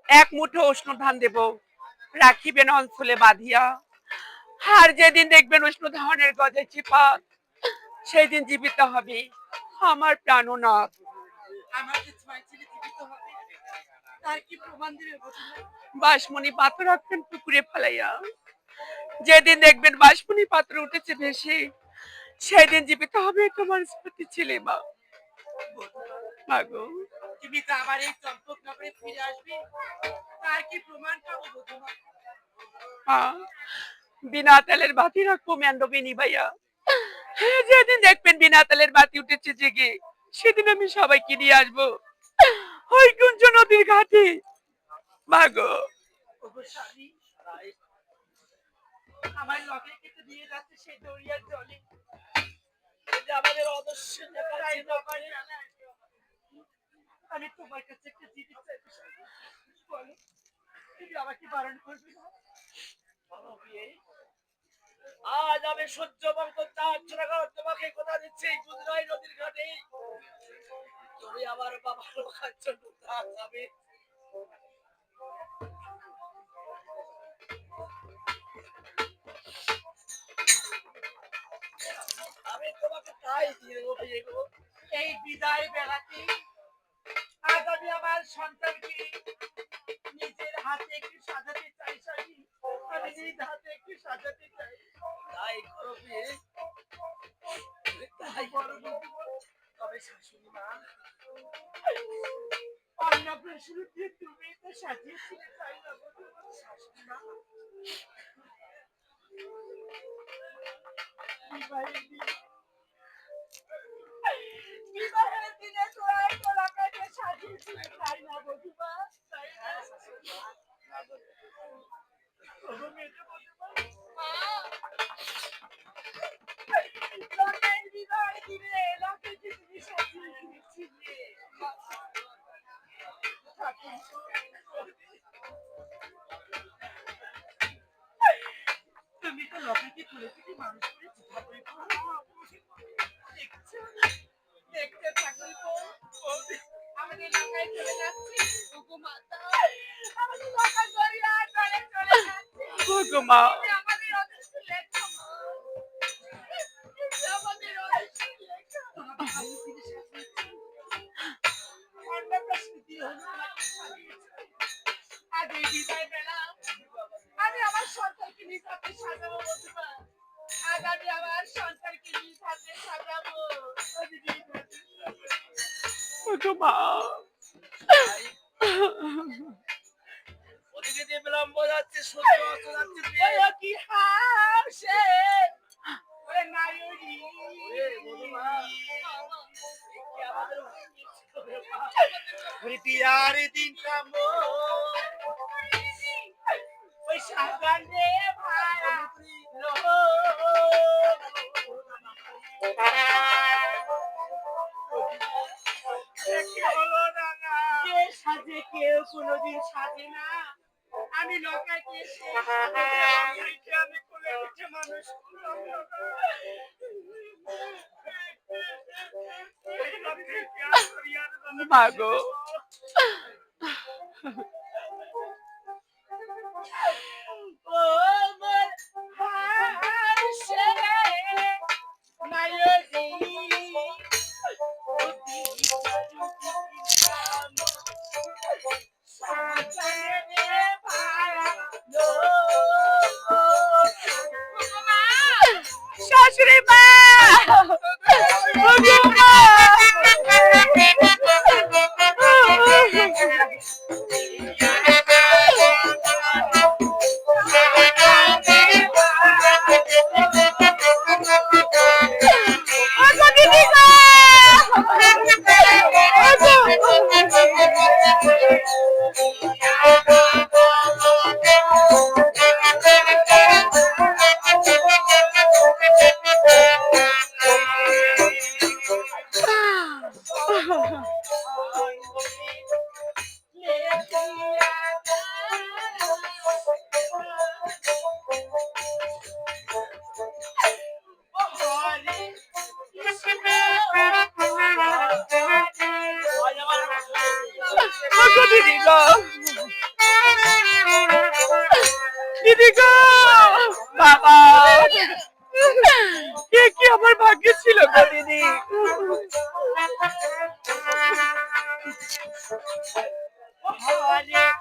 এক মুঠো উষ্ণ ধান দেব, রাখিবেন অঞ্চলে বাঁধিয়া। আর যেদিন দেখবেন উষ্ণ ধানের গজে চিপা, সেই দিন জীবিত হবে আমার প্রাণনাথ। বাসমণি পাত্র রাখবেন পুকুরে ফেলাইয়া। যেদিন দেখবেন বাসমণি পাত্র উঠেছে ভেসে, সেদিন জীবিত হবে তোমার স্মৃতি ছেলে মা। মাগো, তুমি তো আবার এই চম্পকনগরে ফিরে আসবে, তার কি প্রমাণ পাবো বধূমা? বিনা তেলের বাতি রাখবো ম্যান্ডবিনী ভাইয়া। যেদিন দেখবেন বিনা তেলের বাতি উঠেছে জেগে, সেদিন আমি সবাইকে নিয়ে আসবো ওই কুঞ্জ নদীর ঘাটে। মাগো, আমার লগে কিন্তু দিয়ে যাচ্ছে সেই দরিয়ার জলে, আমাদের অদস্য আমি তোমার কাছে একটা জিনিস চাইছি, বলো তুমি আমাকে বারণ করবে না? আজ আমি সহ্য বংশ তোমাকে কথা দিচ্ছি, গুজরাই নদীর ঘাটে তুমি আমার বাবার লোকার জন্য যাবে। আমি তোমাকে তাই দিয়ে দেবো এই বিদায় বেলাতে। আজ আমি আমার সন্তানকে নিজের হাতে একটু সাজাতে চাই, স্বামী আমি নিজ হাতে একটু সাজাতে চাই। তাই করবে, তাই করবে। তবে শাশুড়ি মা, অন্নপ্রাশনে তুমি তো সাজিয়েছিলে, তাই না শাশুড়ি মা? বিবাহের দিনে তোরাই তো লাগাতে সাজিয়েছিলে, তাই না বধূমা? তাই না লোকের বিবাহের দিনে লোকে যে তুমি সাজিয়ে দিয়েছিলে, তুমি তো লোকেকে তুলে তুলে মানুষ করে চিঠা করে দেখতে থাকবো আমাদের এলাকায় চলে যাচ্ছে মাতা, আমাদের এলাকায় দরিয়া চলে চলে যাচ্ছে মা, আমাদের অদৃষ্ট লেখা, আমাদের অদৃষ্ট লেখা। আজ এই বিদায় বেলা আমি আমার সন্তানকে নিজ হাতে সাজাবো বন্ধুরা, আজ আমি আমার সন্তানকে নিজ হাতে সাজাবো। মা, ওদিকে যে বিলম্ব যাচ্ছে, সত্য অস্ত যাচ্ছে, কি হাসে ওরে নায়রি বধূমা, বিয়ার দিন কামো ওই সাগানে ভায়া লো সাজে কেউ কোনোদিন সাজে না। আমি লোকাকে আমি কোলে পিঠে মানুষ মাগো, ও আমার হাসে নায়রি শাশুড়ি মা, অনেক